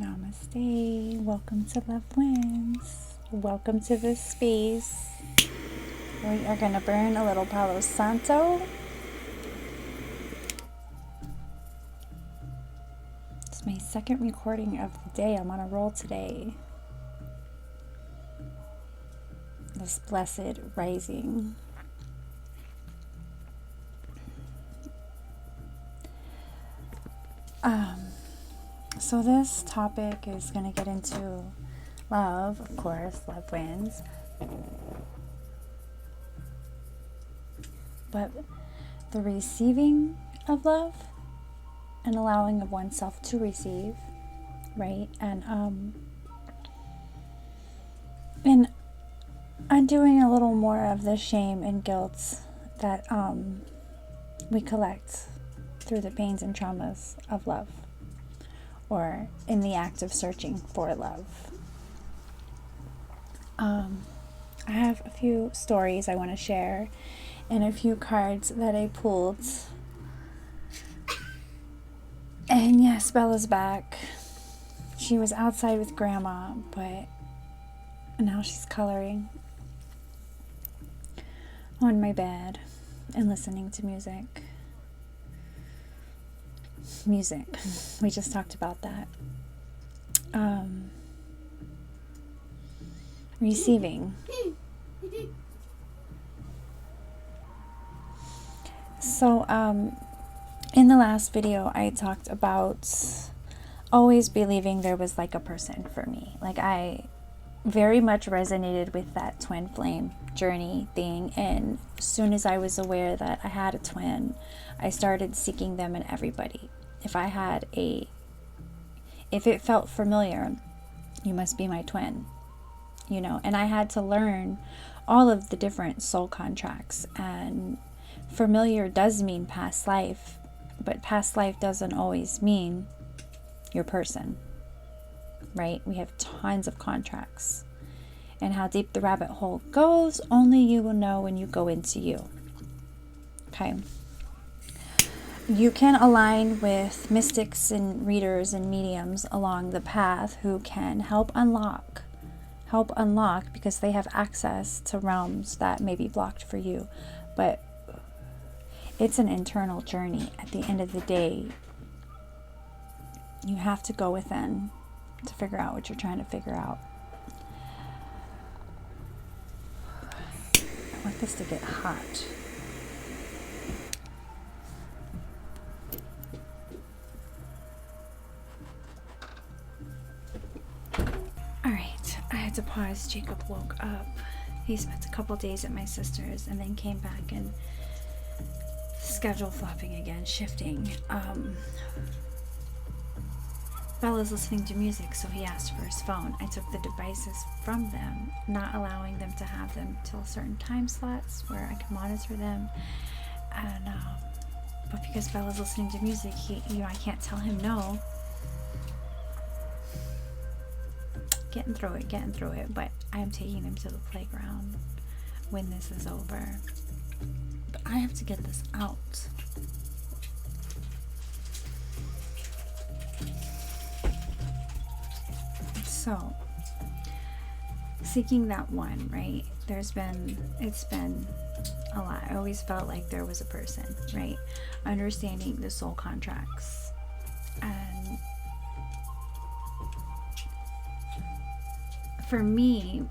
Namaste. Welcome to Love Wins. Welcome to this space. We are going to burn a little Palo Santo. It's my second recording of the day. I'm on a roll today. This blessed rising. So this topic is going to get into love, of course, love wins. But the receiving of love and allowing of oneself to receive, right? And undoing a little more of the shame and guilt that we collect through the pains and traumas of love, or in the act of searching for love. I have a few stories I want to share and a few cards that I pulled. And yes, Bella's back. She was outside with Grandma, but now she's coloring on my bed and listening to music. We just talked about that. Receiving. So, in the last video, I talked about always believing there was like a person for me. Like, I very much resonated with that twin flame journey thing. And as soon as I was aware that I had a twin, I started seeking them in everybody. If it felt familiar, you must be my twin, and I had to learn all of the different soul contracts. And familiar does mean past life, but past life doesn't always mean your person, right? We have tons of contracts, and how deep the rabbit hole goes, only you will know when you go into you. Okay. You can align with mystics and readers and mediums along the path who can help unlock, because they have access to realms that may be blocked for you. But it's an internal journey. At the end of the day, you have to go within to figure out what you're trying to figure out. I want this to get hot. Alright, I had to pause. Jacob woke up. He spent a couple days at my sister's and then came back, and schedule flopping again, shifting. Bella's listening to music, so he asked for his phone. I took the devices from them, not allowing them to have them till certain time slots where I could monitor them. And but because Bella's listening to music, I can't tell him no. Getting through it, but I am taking him to the playground when this is over. But I have to get this out. So, seeking that one, right? It's been a lot. I always felt like there was a person, right? Understanding the soul contracts. And for me,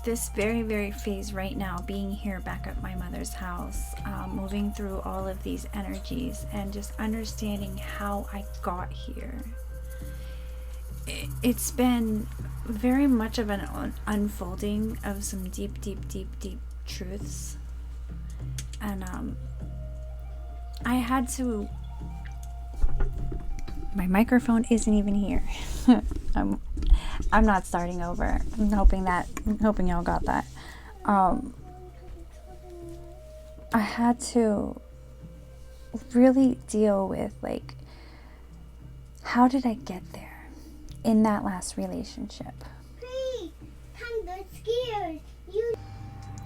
this very, very phase right now, being here back at my mother's house, moving through all of these energies and just understanding how I got here. It's been very much of an unfolding of some deep, deep, deep, deep truths. And I had to... My microphone isn't even here. I'm not starting over. I'm hoping y'all got that. I had to really deal with, like, how did I get there in that last relationship?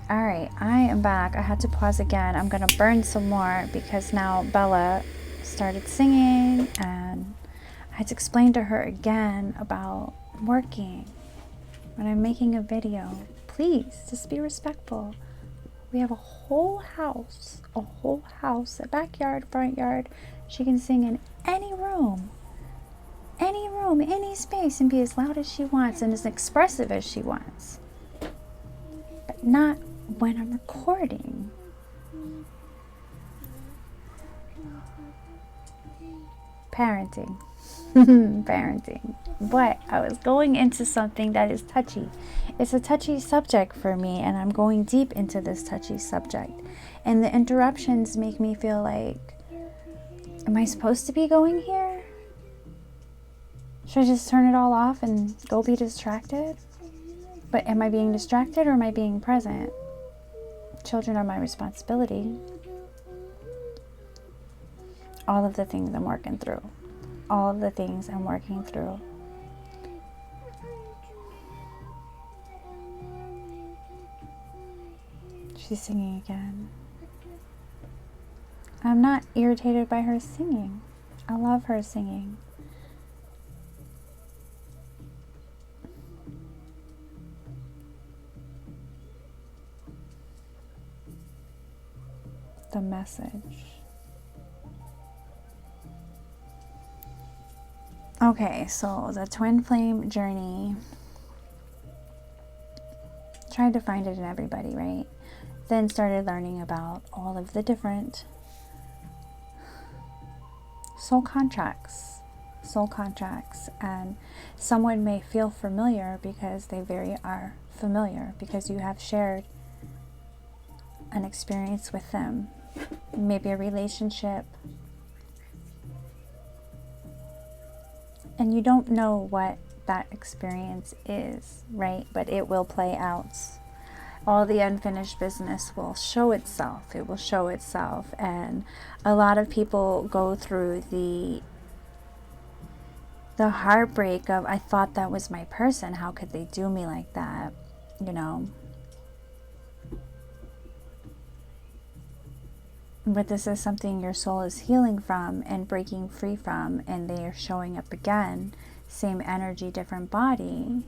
Alright, I am back. I had to pause again. I'm gonna burn some more because now Bella started singing and I had to explain to her again about working. When I'm making a video, please just be respectful. We have a whole house, a backyard, front yard. She can sing in any room, any space, and be as loud as she wants and as expressive as she wants. But not when I'm recording. Parenting. Parenting. But I was going into something that is touchy. It's a touchy subject for me, and I'm going deep into this touchy subject. And the interruptions make me feel like, am I supposed to be going here? Should I just turn it all off and go be distracted? But am I being distracted or am I being present? Children are my responsibility. All of the things I'm working through. All of the things I'm working through. She's singing again. I'm not irritated by her singing. I love her singing. The message. Okay, so the twin flame journey. Tried to find it in everybody, right? Then started learning about all of the different soul contracts, and someone may feel familiar because they are familiar because you have shared an experience with them, maybe a relationship, and you don't know what that experience is, right? But it will play out. All the unfinished business will show itself. It will show itself. And a lot of people go through the heartbreak of, I thought that was my person. How could they do me like that? You know. But this is something your soul is healing from and breaking free from. And they are showing up again. Same energy, different body.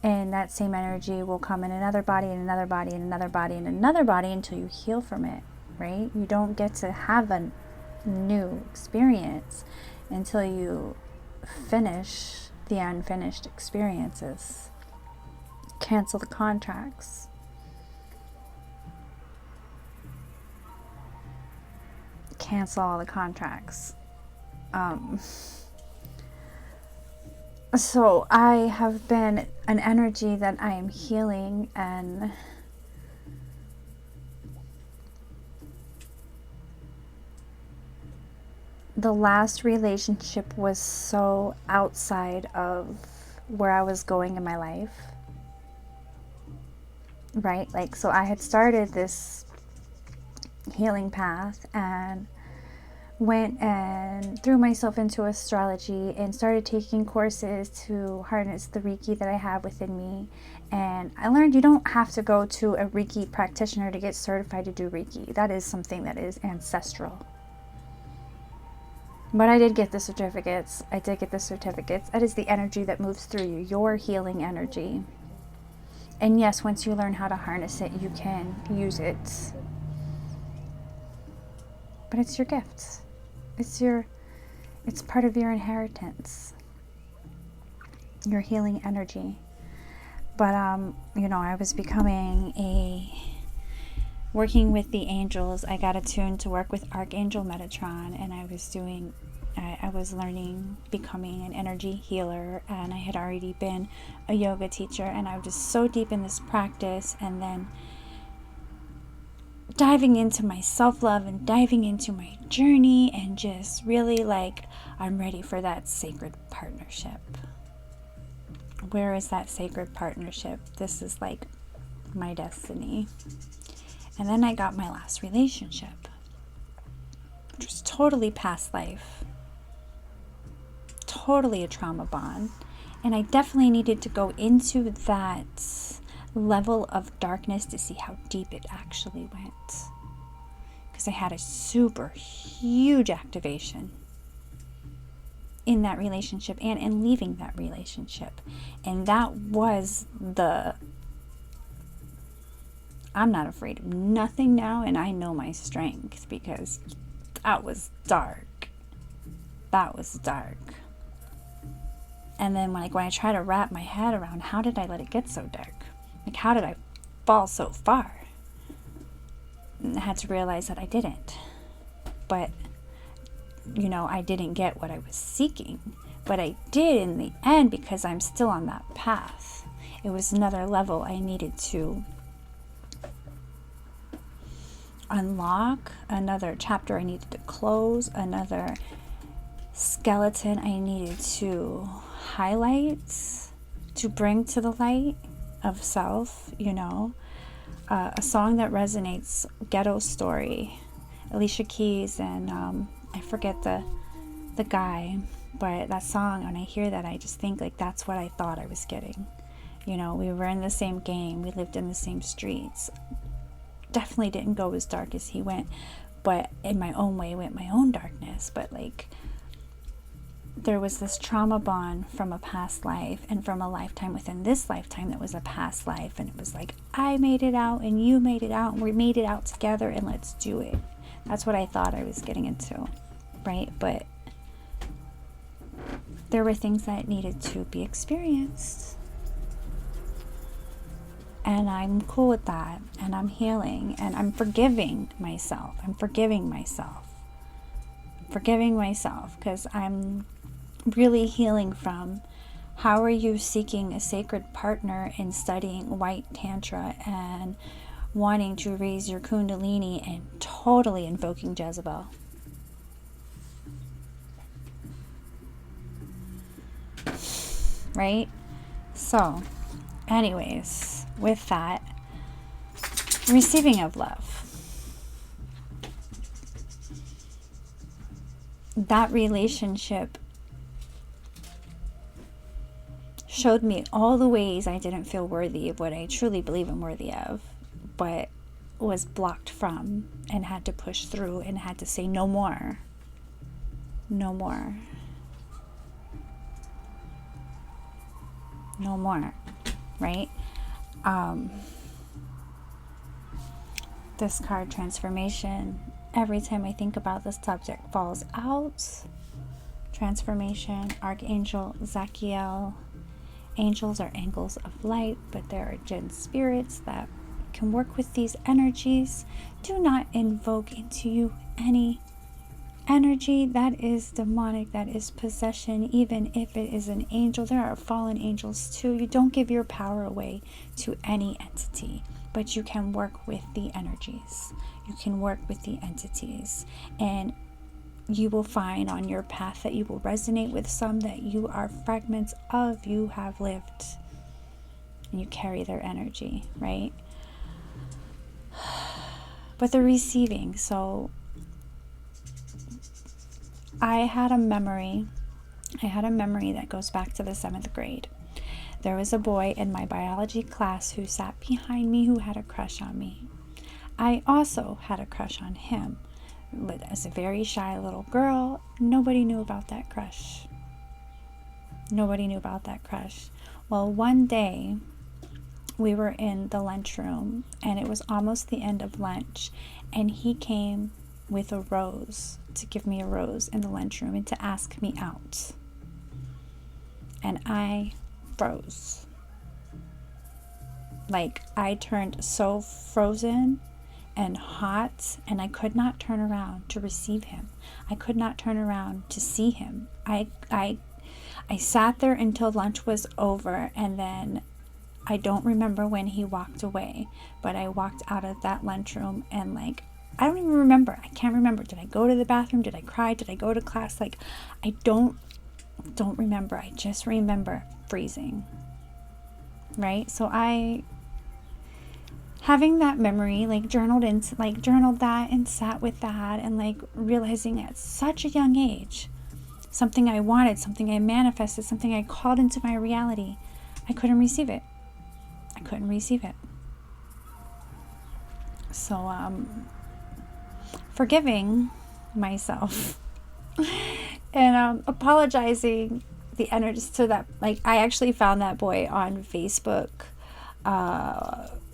And that same energy will come in another body, and another body, and another body, and another body until you heal from it, right? You don't get to have a new experience until you finish the unfinished experiences. Cancel the contracts. Cancel all the contracts. So I have been an energy that I am healing, and the last relationship was so outside of where I was going in my life, right? Like, so I had started this healing path and went and threw myself into astrology and started taking courses to harness the Reiki that I have within me. And I learned you don't have to go to a Reiki practitioner to get certified to do Reiki. That is something that is ancestral. But I did get the certificates. That is the energy that moves through you, your healing energy. And yes, once you learn how to harness it, you can use it. But it's your gift. It's part of your inheritance. Your healing energy. But I was working with the angels. I got attuned to work with Archangel Metatron, and I was learning, becoming an energy healer, and I had already been a yoga teacher, and I was just so deep in this practice, and then diving into my self-love and diving into my journey, and just really like, I'm ready for that sacred partnership. Where is that sacred partnership? This is like my destiny. And then I got my last relationship, which was totally past life, totally a trauma bond. And I definitely needed to go into that level of darkness to see how deep it actually went, because I had a super huge activation. in that relationship and in leaving that relationship. And that was I'm not afraid of nothing now, and I know my strength, because that was dark. That was dark. And then when I try to wrap my head around, how did I let it get so dark? Like, how did I fall so far? And I had to realize that I didn't. But, I didn't get what I was seeking. But I did in the end, because I'm still on that path. It was another level I needed to unlock, another chapter I needed to close, another skeleton I needed to highlight, to bring to the light of self, a song that resonates, Ghetto Story, Alicia Keys, and I forget the guy, but that song, when I hear that, I just think like that's what I thought I was getting. We were in the same game, we lived in the same streets. Definitely didn't go as dark as he went, but in my own way went my own darkness. But like, there was this trauma bond from a past life and from a lifetime within this lifetime that was a past life, and it was like, I made it out and you made it out and we made it out together, and let's do it. That's what I thought I was getting into, right? But there were things that needed to be experienced. And I'm cool with that, and I'm healing, and I'm forgiving myself. I'm forgiving myself, because I'm really healing from, how are you seeking a sacred partner and studying white tantra and wanting to raise your kundalini and totally invoking Jezebel? Right? So, anyways, with that, receiving of love. That relationship showed me all the ways I didn't feel worthy of what I truly believe I'm worthy of, but was blocked from, and had to push through, and had to say no more. No more. No more. Right? This card, transformation, every time I think about this subject, falls out. Transformation, Archangel Zachiel. Angels are angels of light, but there are Jinn spirits that can work with these energies. Do not invoke into you any energy that is demonic, that is possession, even if it is an angel. There are fallen angels too. You don't give your power away to any entity, but you can work with the energies. You can work with the entities, and you will find on your path that you will resonate with some that you are fragments of, you have lived, and you carry their energy, right? But the receiving, so I had a memory that goes back to the 7th grade. There was a boy in my biology class who sat behind me who had a crush on me. I also had a crush on him, but as a very shy little girl, nobody knew about that crush. Well, one day we were in the lunchroom, and it was almost the end of lunch, and he came with a rose, to give me a rose in the lunchroom and to ask me out. And I froze. Like, I turned so frozen and hot, and I could not turn around to receive him. I could not turn around to see him. I sat there until lunch was over, and then I don't remember when he walked away, but I walked out of that lunchroom, and like, I don't even remember. I can't remember. Did I go to the bathroom? Did I cry? Did I go to class? Like, I don't remember. I just remember freezing. Right? So having that memory, like journaled that and sat with that, and like realizing at such a young age, something I wanted, something I manifested, something I called into my reality, I couldn't receive it. So, forgiving myself And apologizing the energy so that, like, I actually found that boy on Facebook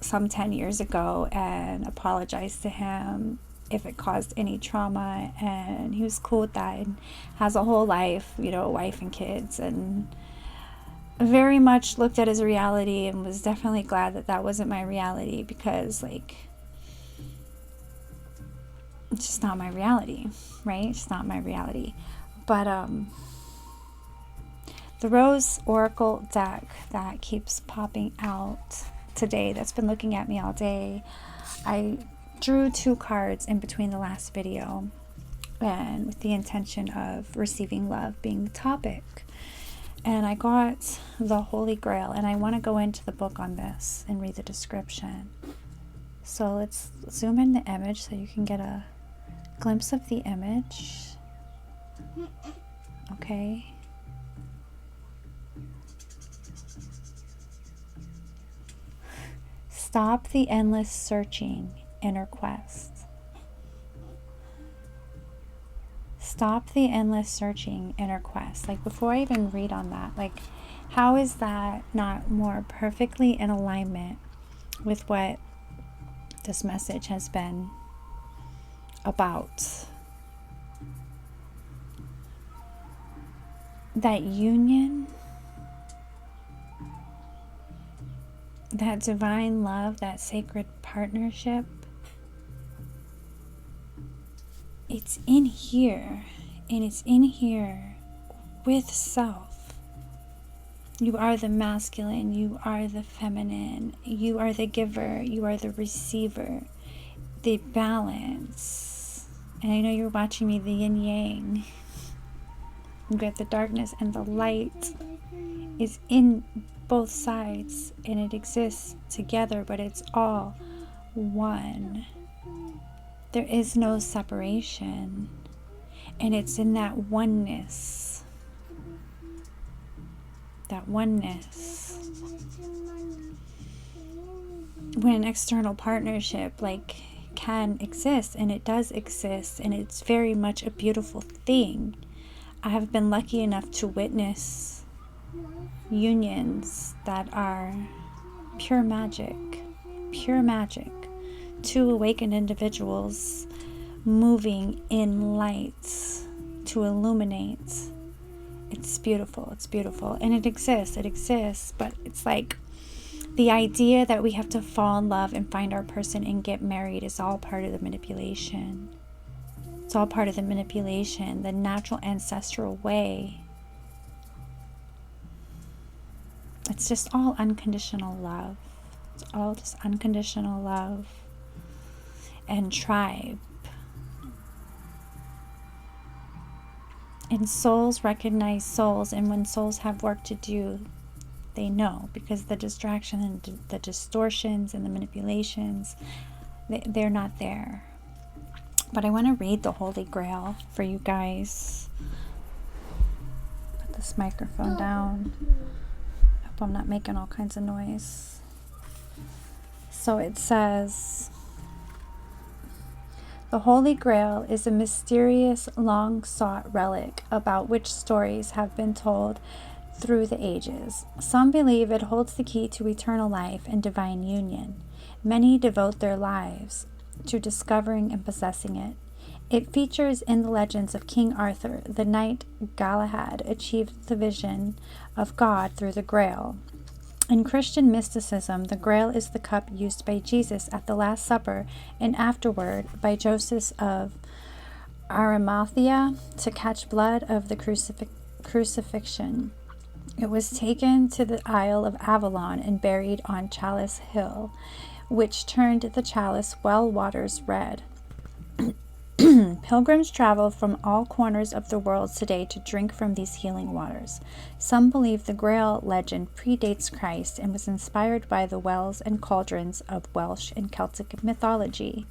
some 10 years ago and apologized to him if it caused any trauma, and he was cool with that and has a whole life, you know, a wife and kids, and very much looked at his reality and was definitely glad that that wasn't my reality, because, like, it's just not my reality, right? It's not my reality. But the Rose Oracle deck that keeps popping out today, that's been looking at me all day, I drew 2 cards in between the last video, and with the intention of receiving love being the topic. And I got the Holy Grail, and I want to go into the book on this and read the description. So let's zoom in the image so you can get a glimpse of the image. Okay. Stop the endless searching, inner quest. Stop the endless searching, inner quest. Like, before I even read on that, like, how is that not more perfectly in alignment with what this message has been about? That union, that divine love, that sacred partnership, it's in here, and it's in here with self. You are the masculine, you are the feminine, you are the giver, you are the receiver, the balance. And I know you're watching me, the yin yang. You got the darkness and the light is in both sides, and it exists together, but it's all one. There is no separation, and it's in that oneness. That oneness. When an external partnership, like, can exist, and it does exist, and it's very much a beautiful thing. I have been lucky enough to witness unions that are pure magic. Pure magic. 2 awakened individuals moving in light to illuminate. It's beautiful. It's beautiful. And it exists. But it's like the idea that we have to fall in love and find our person and get married is all part of the manipulation. It's all part of the manipulation, the natural ancestral way. It's just all unconditional love. It's all just unconditional love. And tribe. And souls recognize souls, and when souls have work to do, they know, because the distraction and the distortions and the manipulations, they're not there. But I want to read the Holy Grail for you guys. Put this microphone down. Hope I'm not making all kinds of noise. So it says, the Holy Grail is a mysterious, long-sought relic about which stories have been told through the ages. Some believe it holds the key to eternal life and divine union. Many devote their lives to discovering and possessing it. It features in the legends of King Arthur, the knight Galahad achieved the vision of God through the Grail. In Christian mysticism, the Grail is the cup used by Jesus at the Last Supper and afterward by Joseph of Arimathea to catch blood of the crucifixion. It was taken to the Isle of Avalon and buried on Chalice Hill, which turned the chalice well waters red. Pilgrims travel from all corners of the world today to drink from these healing waters. Some believe the Grail legend predates Christ and was inspired by the wells and cauldrons of Welsh and Celtic mythology.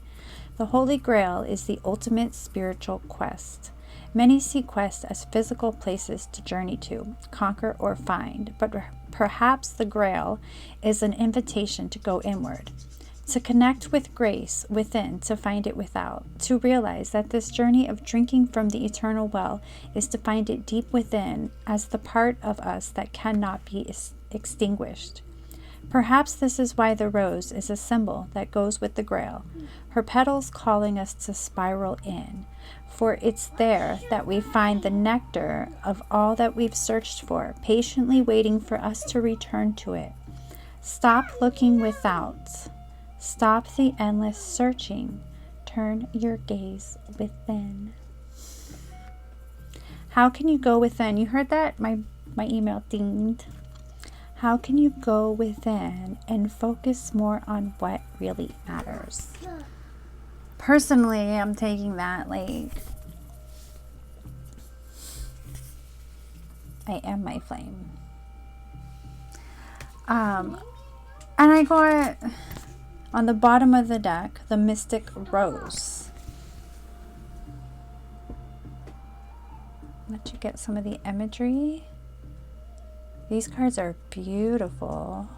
The Holy Grail is the ultimate spiritual quest. Many see quests as physical places to journey to, conquer, or find, but perhaps the Grail is an invitation to go inward, to connect with grace within, to find it without, to realize that this journey of drinking from the eternal well is to find it deep within as the part of us that cannot be extinguished. Perhaps this is why the rose is a symbol that goes with the grail, her petals calling us to spiral in, for it's there that we find the nectar of all that we've searched for, patiently waiting for us to return to it. Stop looking without. Stop the endless searching. Turn your gaze within. How can you go within? You heard that? My email dinged. How can you go within and focus more on what really matters? Personally, I'm taking that like I am my flame. And I got on the bottom of the deck, the Mystic Rose. Let you get some of the imagery. These cards are beautiful.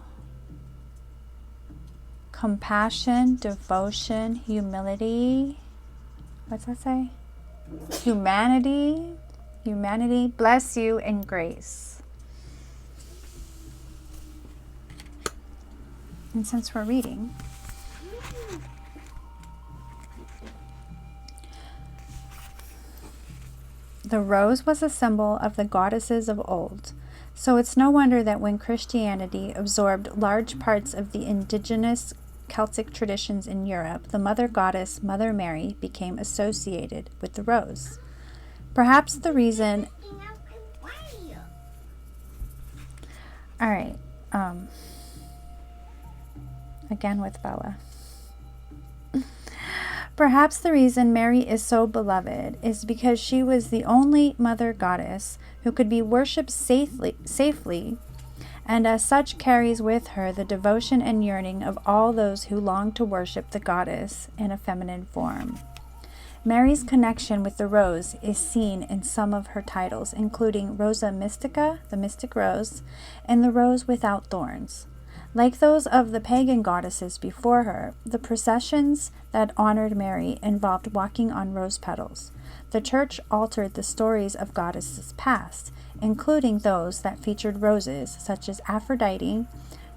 Compassion, devotion, humility. What's that say? Humanity, bless you, and grace. And since we're reading, the rose was a symbol of the goddesses of old. So it's no wonder that when Christianity absorbed large parts of the indigenous Celtic traditions in Europe, the mother goddess, Mother Mary, became associated with the rose. Perhaps the reason... All right. Again with Bella. Perhaps the reason Mary is so beloved is because she was the only mother goddess who could be worshipped safely, and as such carries with her the devotion and yearning of all those who long to worship the goddess in a feminine form. Mary's connection with the rose is seen in some of her titles, including Rosa Mystica, the mystic rose, and the rose without thorns. Like those of the pagan goddesses before her, the processions that honored Mary involved walking on rose petals. The church altered the stories of goddesses past, including those that featured roses, such as Aphrodite,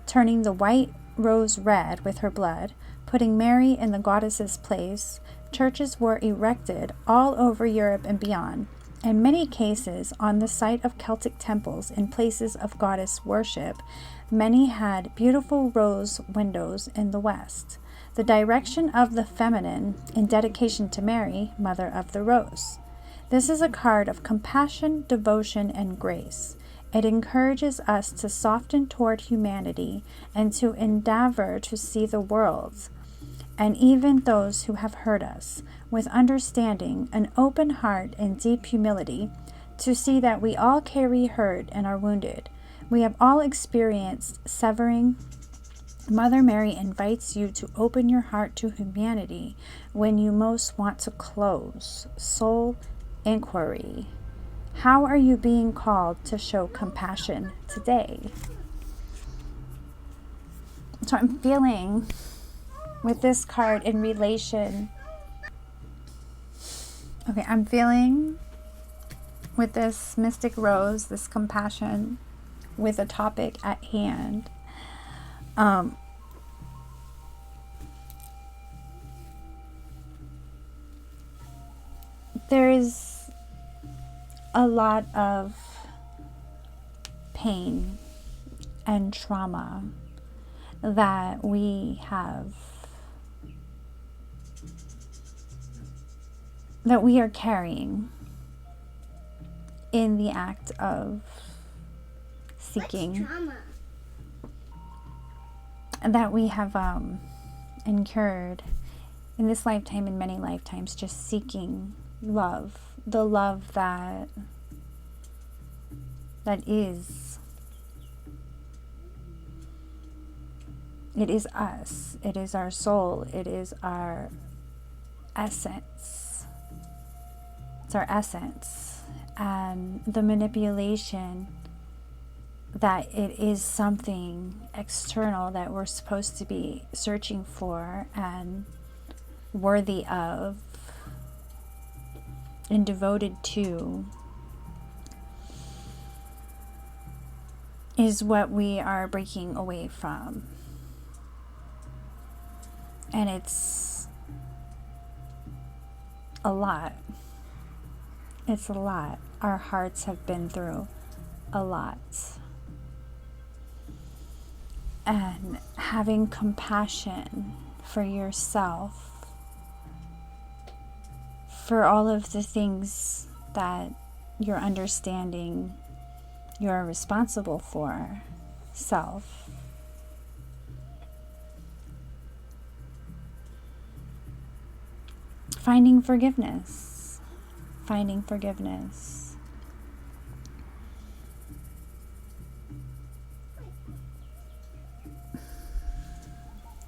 turning the white rose red with her blood, putting Mary in the goddess's place. Churches were erected all over Europe and beyond, in many cases on the site of Celtic temples in places of goddess worship. Many had beautiful rose windows in the west, the direction of the feminine in dedication to Mary, Mother of the Rose. This is a card of compassion, devotion, and grace. It encourages us to soften toward humanity and to endeavor to see the world, and even those who have hurt us, with understanding, an open heart, and deep humility, to see that we all carry hurt and are wounded. We have all experienced severing. Mother Mary invites you to open your heart to humanity when you most want to close. Soul inquiry. How are you being called to show compassion today? So I'm feeling with this card in relation. Okay, I'm feeling with this mystic rose, this compassion, with a topic at hand. There is a lot of pain and trauma that we are carrying in the act of seeking, and that we have incurred in this lifetime and many lifetimes, just seeking love, the love that is. It is us. It is our soul. It is our essence. It's our essence. And the manipulation that it is something external that we're supposed to be searching for and worthy of and devoted to, is what we are breaking away from. And it's a lot. It's a lot. Our hearts have been through a lot. And having compassion for yourself, for all of the things that you're understanding you're responsible for, self. Finding forgiveness. Finding forgiveness.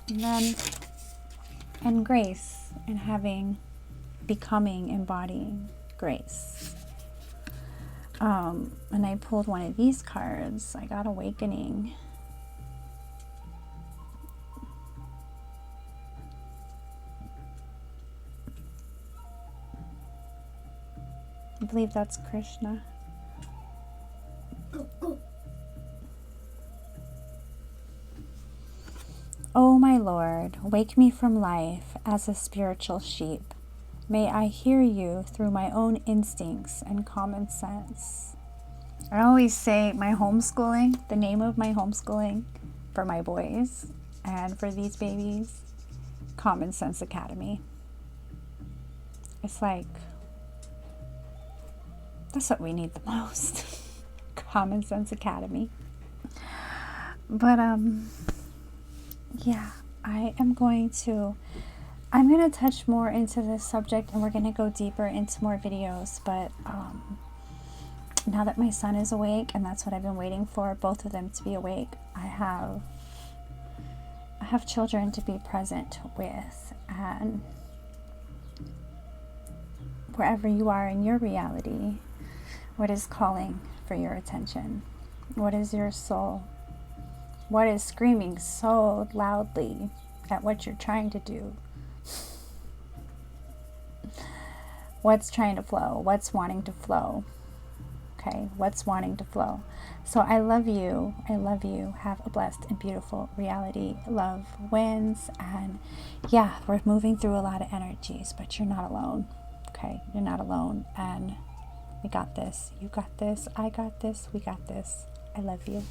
And then, and grace, and becoming, embodying grace. And I pulled one of these cards. I got awakening. I believe that's Krishna. O my Lord, wake me from life as a spiritual sheep. May I hear you through my own instincts and common sense. I always say my homeschooling, the name of my homeschooling for my boys and for these babies, Common Sense Academy. It's like, that's what we need the most. Common Sense Academy. But yeah, I'm going to touch more into this subject, and we're going to go deeper into more videos. But now that my son is awake, and that's what I've been waiting for, both of them to be awake, I have children to be present with. And wherever you are in your reality, what is calling for your attention? What is your soul? What is screaming so loudly at what you're trying to do? What's trying to flow? What's wanting to flow? Okay, what's wanting to flow? So I love you. I love you. Have a blessed and beautiful reality. Love wins. And yeah, we're moving through a lot of energies, but you're not alone. Okay, you're not alone. And we got this. You got this. I got this. We got this. I love you.